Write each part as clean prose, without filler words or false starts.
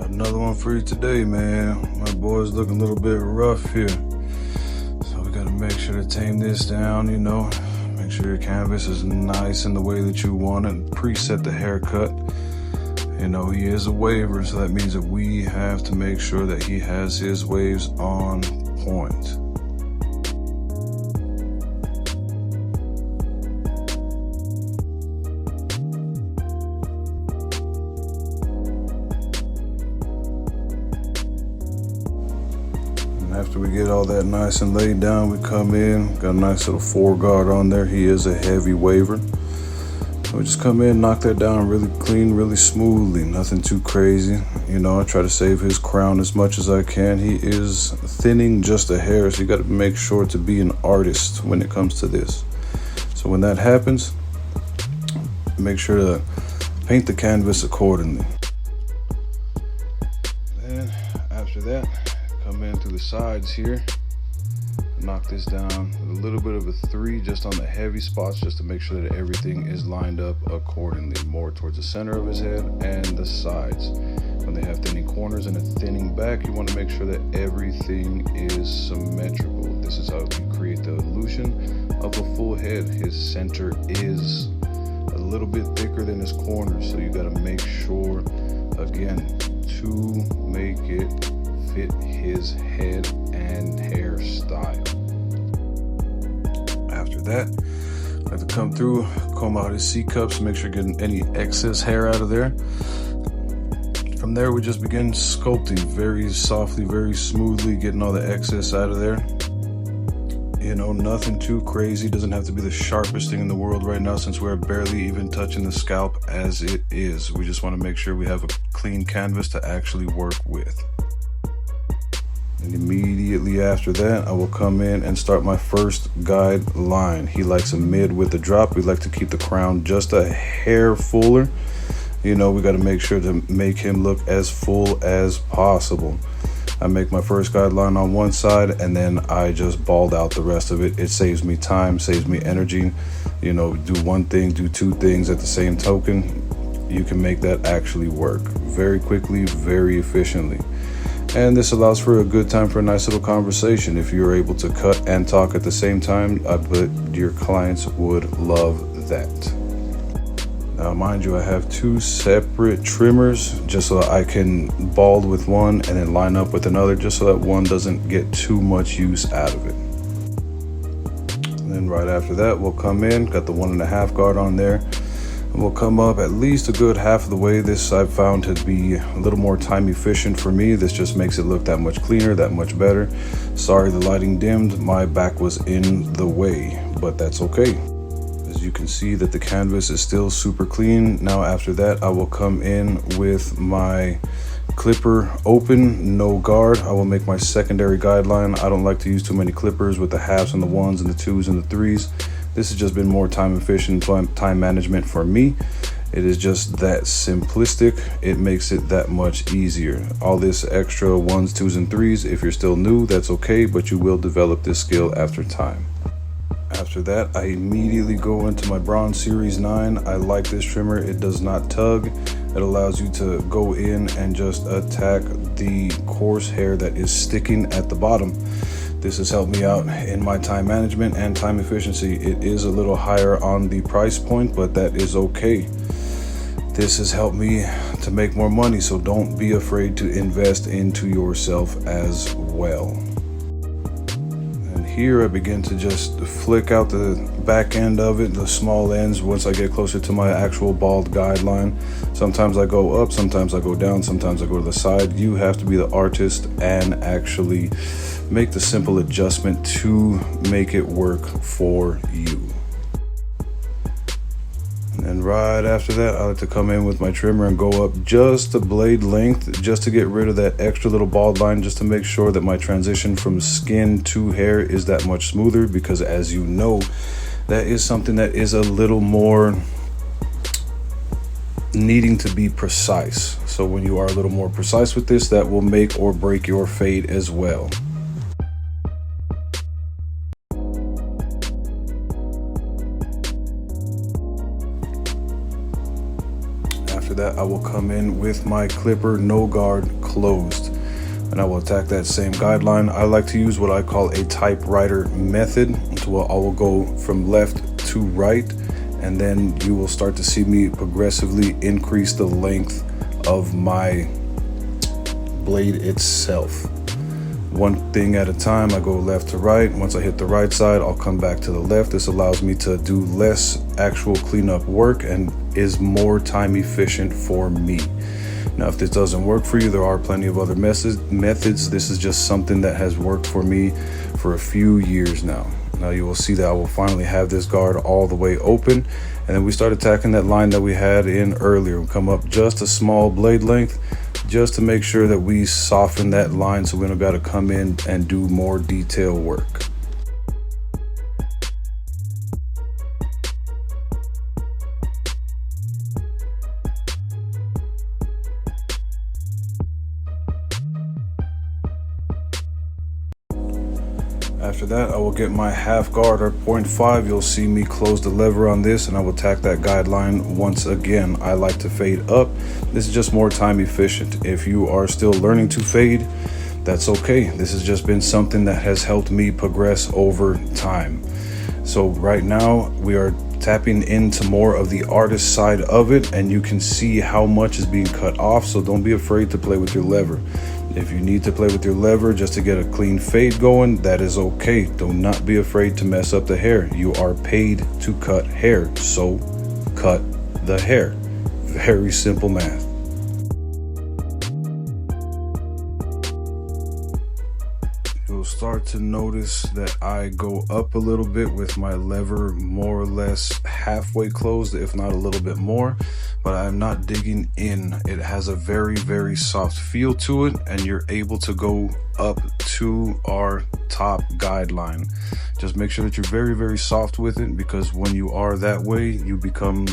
Got another one for you today, man. My boy's looking a little bit rough here. So we gotta make sure to tame this down, you know. Make sure your canvas is nice in the way that you want it. Preset the haircut. You know, he is a waver, so that means that we have to make sure that he has his waves on point. After we get all that nice and laid down, we come in, got a nice little 4-guard on there. He is a heavy waver. So we just come in, knock that down really clean, really smoothly, nothing too crazy. You know, I try to save his crown as much as I can. He is thinning just a hair, so you got to make sure to be an artist when it comes to this. So when that happens, make sure to paint the canvas accordingly. Then after that, come in through the sides here, knock this down with a little bit of a 3 just on the heavy spots, just to make sure that everything is lined up accordingly, more towards the center of his head and the sides. When they have thinning corners and a thinning back, you want to make sure that everything is symmetrical. This is how you create the illusion of a full head. His center is a little bit thicker than his corners, so you got to make sure, again, to make it fit his head and hairstyle. After that, I have to come through, comb out his C cups, make sure getting any excess hair out of there. From there, we just begin sculpting very softly, very smoothly, getting all the excess out of there. You know, nothing too crazy. Doesn't have to be the sharpest thing in the world right now, since we're barely even touching the scalp as it is. We just want to make sure we have a clean canvas to actually work with. And immediately after that, I will come in and start my first guide line. He likes a mid with a drop. We like to keep the crown just a hair fuller. You know, we got to make sure to make him look as full as possible. I make my first guide line on one side, and then I just bald out the rest of it. It saves me time, saves me energy. You know, do one thing, do two things at the same token. You can make that actually work very quickly, very efficiently. And this allows for a good time for a nice little conversation. If you're able to cut and talk at the same time, I bet your clients would love that. Now, mind you, I have 2 separate trimmers just so that I can bald with one and then line up with another, just so that one doesn't get too much use out of it. And then right after that, we'll come in, got the 1.5 guard on there. And we'll come up at least a good half of the way. This I've found to be a little more time efficient for me. This just makes it look that much cleaner, that much better. Sorry the lighting dimmed, my back was in the way, but that's okay. As you can see that the canvas is still super clean. Now after that, I will come in with my clipper open, no guard. I will make my secondary guideline. I don't like to use too many clippers with the halves and the 1s and the 2s and the 3s. This has just been more time efficient, time management for me. It is just that simplistic. It makes it that much easier. All this extra 1s, 2s, and 3s, if you're still new, that's okay, but you will develop this skill after time. After that, I immediately go into my Bronze Series 9. I like this trimmer. It does not tug. It allows you to go in and just attack the coarse hair that is sticking at the bottom. This has helped me out in my time management and time efficiency. It is a little higher on the price point, but that is okay. This has helped me to make more money, so don't be afraid to invest into yourself as well. And here I begin to just flick out the back end of it, the small ends, once I get closer to my actual bald guideline. Sometimes I go up, sometimes I go down, sometimes I go to the side. You have to be the artist and actually make the simple adjustment to make it work for you. And right after that, I like to come in with my trimmer and go up just a blade length, just to get rid of that extra little bald line, just to make sure that my transition from skin to hair is that much smoother, because as you know, that is something that is a little more needing to be precise. So when you are a little more precise with this, that will make or break your fade as well. that, I will come in with my clipper no guard closed, and I will attack that same guideline. I like to use what I call a typewriter method. So I will go from left to right, and then you will start to see me progressively increase the length of my blade itself. One thing at a time. I go left to right. Once I hit the right side, I'll come back to the left. This allows me to do less actual cleanup work and is more time efficient for me. Now, if this doesn't work for you, there are plenty of other methods. This is just something that has worked for me for a few years now. Now you will see that I will finally have this guard all the way open, and then we start attacking that line that we had in earlier. We'll come up just a small blade length, just to make sure that we soften that line so we don't got to come in and do more detail work. After that, I will get my half guard or 0.5. You'll see me close the lever on this, and I will tack that guideline once again. I like to fade up. This is just more time efficient. If you are still learning to fade, that's okay. This has just been something that has helped me progress over time. So right now we are tapping into more of the artist side of it, and you can see how much is being cut off. So don't be afraid to play with your lever. If you need to play with your lever just to get a clean fade going, that is okay. Do not be afraid to mess up the hair. You are paid to cut hair, so cut the hair. Very simple math. You'll start to notice that I go up a little bit with my lever more or less halfway closed, if not a little bit more, but I'm not digging in. It has a very, very soft feel to it, and you're able to go up to our top guideline. Just make sure that you're very, very soft with it, because when you are that way, you become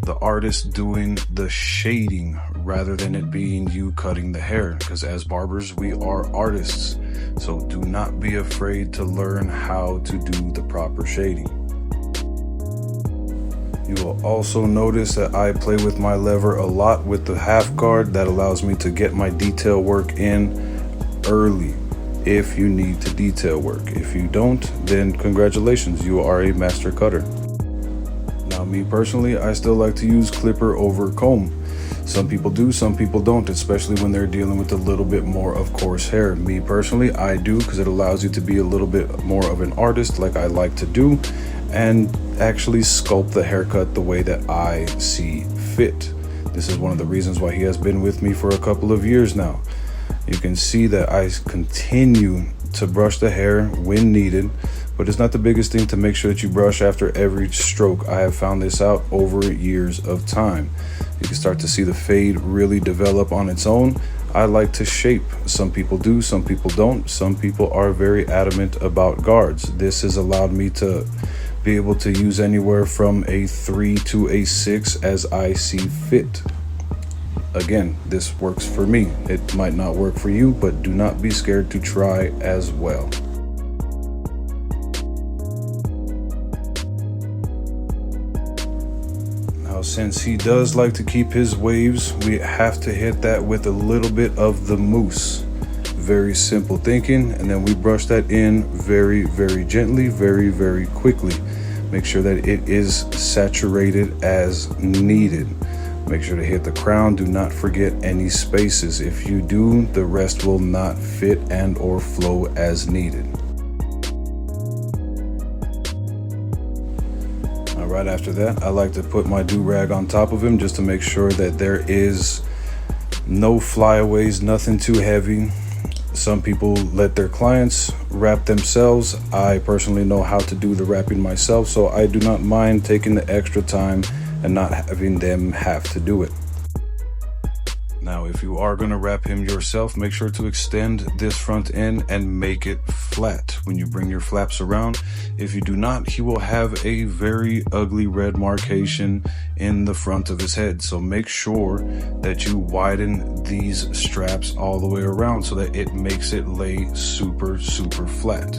the artist doing the shading rather than it being you cutting the hair, because as barbers we are artists. So do not be afraid to learn how to do the proper shading. You will also notice that I play with my lever a lot with the half guard. That allows me to get my detail work in early if you need to detail work. If you don't, then congratulations, you are a master cutter. Now, me personally, I still like to use clipper over comb. Some people do, some people don't, especially when they're dealing with a little bit more of coarse hair. Me personally, I do, because it allows you to be a little bit more of an artist like I like to do, and actually sculpt the haircut the way that I see fit. This is one of the reasons why he has been with me for a couple of years now. You can see that I continue to brush the hair when needed, but it's not the biggest thing to make sure that you brush after every stroke. I have found this out over years of time. You can start to see the fade really develop on its own. I like to shape. Some people do, some people don't. Some people are very adamant about guards. This has allowed me to be able to use anywhere from a 3 to a 6 as I see fit. Again, this works for me. It might not work for you, but do not be scared to try as well. Now, since he does like to keep his waves, we have to hit that with a little bit of the mousse. Very simple thinking, and then we brush that in very, very gently, very, very quickly. Make sure that it is saturated as needed. Make sure to hit the crown. Do not forget any spaces. If you do, the rest will not fit and or flow as needed. Now, right after that, I like to put my do-rag on top of him just to make sure that there is no flyaways, nothing too heavy. Some people let their clients wrap themselves. I personally know how to do the wrapping myself, so I do not mind taking the extra time and not having them have to do it. Now, if you are going to wrap him yourself, make sure to extend this front end and make it flat when you bring your flaps around. If you do not, he will have a very ugly red marcation in the front of his head. So make sure that you widen these straps all the way around so that it makes it lay super, super flat.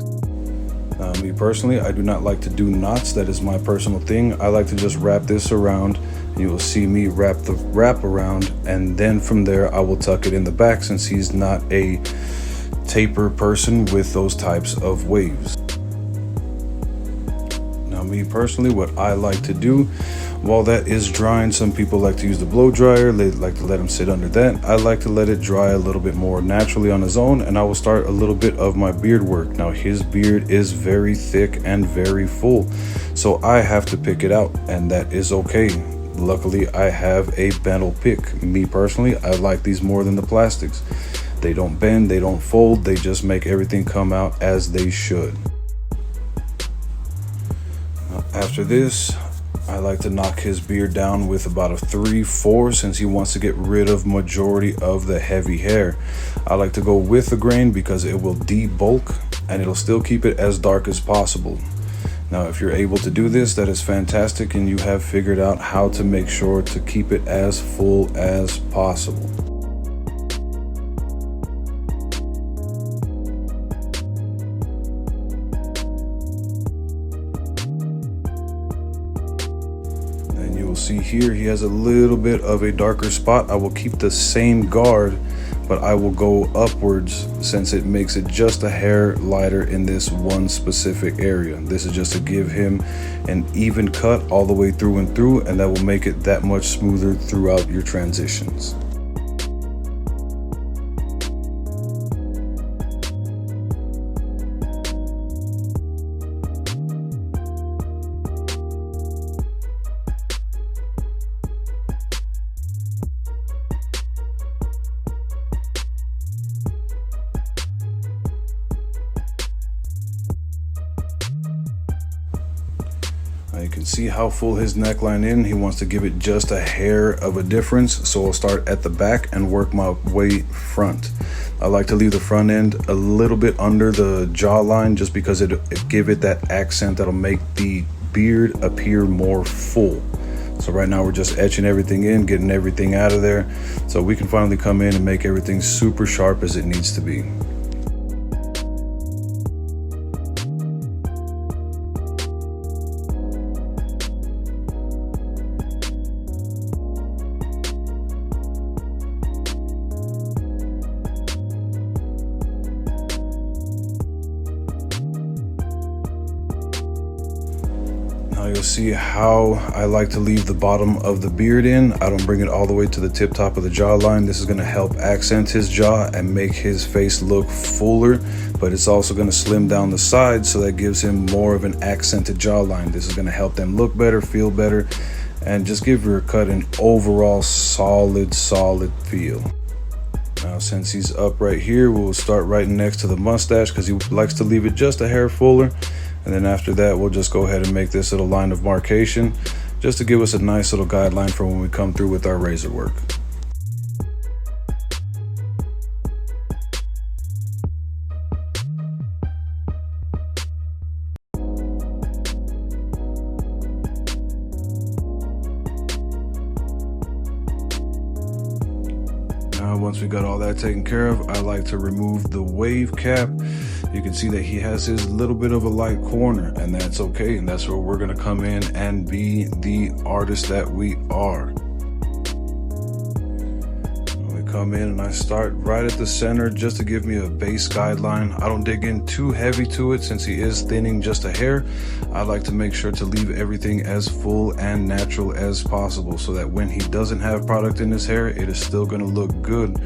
Me personally, I do not like to do knots. That is my personal thing. I like to just wrap this around You will see me wrap the wrap around, and then from there I will tuck it in the back, since he's not a taper person with those types of waves. Now, me personally, what I like to do while that is drying, some people like to use the blow dryer, they like to let him sit under that. I like to let it dry a little bit more naturally on his own, and I will start a little bit of my beard work. Now, his beard is very thick and very full, so I have to pick it out, and that is okay. Luckily, I have a metal pick. Me personally, I like these more than the plastics. They don't bend, they don't fold, they just make everything come out as they should. Now, after this, I like to knock his beard down with about a 3/4, since he wants to get rid of majority of the heavy hair. I like to go with the grain because it will debulk and it'll still keep it as dark as possible. Now, if you're able to do this, that is fantastic, and you have figured out how to make sure to keep it as full as possible. See here, he has a little bit of a darker spot. I will keep the same guard, but I will go upwards, since it makes it just a hair lighter in this one specific area. This is just to give him an even cut all the way through and through, and that will make it that much smoother throughout your transitions. You can see how full his neckline is. He wants to give it just a hair of a difference, so I'll start at the back and work my way front. I like to leave the front end a little bit under the jawline, just because it give it that accent that'll make the beard appear more full. So right now we're just etching everything in, getting everything out of there, so we can finally come in and make everything super sharp as it needs to be. You'll see how I like to leave the bottom of the beard in. I don't bring it all the way to the tip top of the jawline. This is going to help accent his jaw and make his face look fuller, but it's also going to slim down the sides, so that gives him more of an accented jawline. This is going to help them look better, feel better, and just give your cut an overall solid feel. Now, since he's up right here, we'll start right next to the mustache, because he likes to leave it just a hair fuller. And then after that, we'll just go ahead and make this little line of marcation, just to give us a nice little guideline for when we come through with our razor work. Now, once we got all that taken care of, I like to remove the wave cap. You can see that he has his little bit of a light corner, and that's okay. And that's where we're going to come in and be the artist that we are. We come in and I start right at the center, just to give me a base guideline. I don't dig in too heavy to it, since he is thinning just a hair. I like to make sure to leave everything as full and natural as possible, so that when he doesn't have product in his hair, it is still going to look good.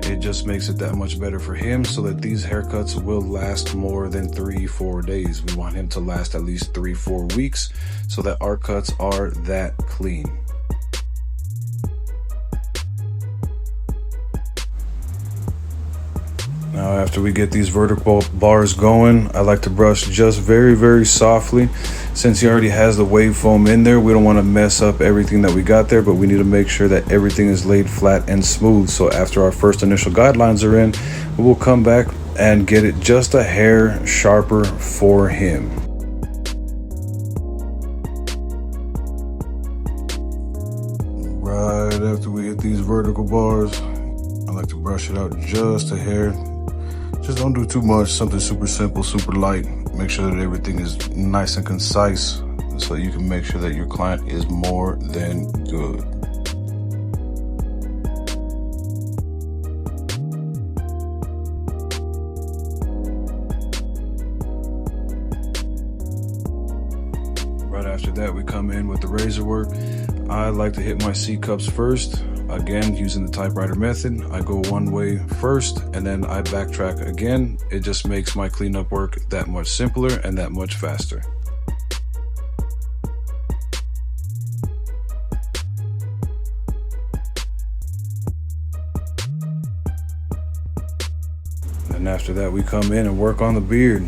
It just makes it that much better for him, so that these haircuts will last more than 3-4 days. We want him to last at least 3-4 weeks, so that our cuts are that clean. Now, after we get these vertical bars going, I like to brush just very softly. Since he already has the wave foam in there, we don't want to mess up everything that we got there, but we need to make sure that everything is laid flat and smooth. So after our first initial guidelines are in, we will come back and get it just a hair sharper for him. Right after we hit these vertical bars, I like to brush it out just a hair. Just don't do too much, something super simple, super light. Make sure that everything is nice and concise. so you can make sure that your client is more than good. Right after that, we come in with the razor work. I like to hit my C-cups first. Again, using the typewriter method, I go one way first and then I backtrack again. It just makes my cleanup work that much simpler and that much faster. And after that, we come in and work on the beard.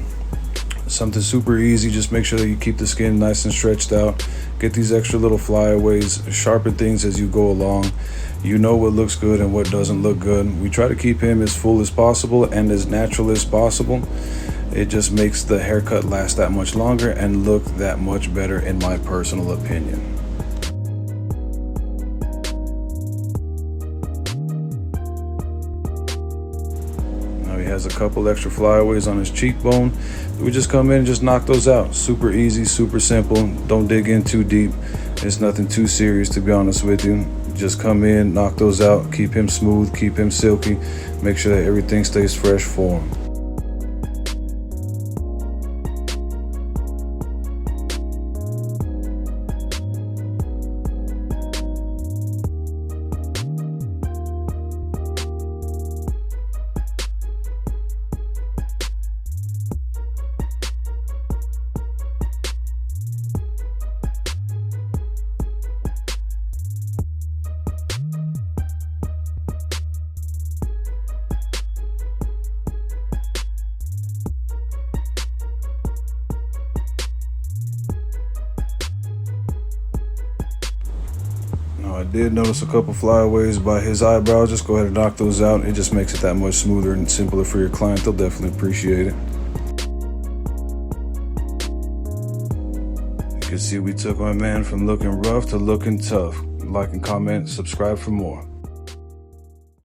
Something super easy. Just make sure that you keep the skin nice and stretched out. Get these extra little flyaways, sharpen things as you go along. You know what looks good and what doesn't look good. We try to keep him as full as possible and as natural as possible. It just makes the haircut last that much longer and look that much better, in my personal opinion. Now he has a couple extra flyaways on his cheekbone. We just come in and just knock those out. Super easy, super simple. Don't dig in too deep. It's nothing too serious, to be honest with you. Just come in, knock those out, keep him smooth, keep him silky, make sure that everything stays fresh for him. I did notice a couple flyaways by his eyebrow. Just go ahead and knock those out. It just makes it that much smoother and simpler for your client. They'll definitely appreciate it. You can see we took my man from looking rough to looking tough. Like and comment, subscribe for more.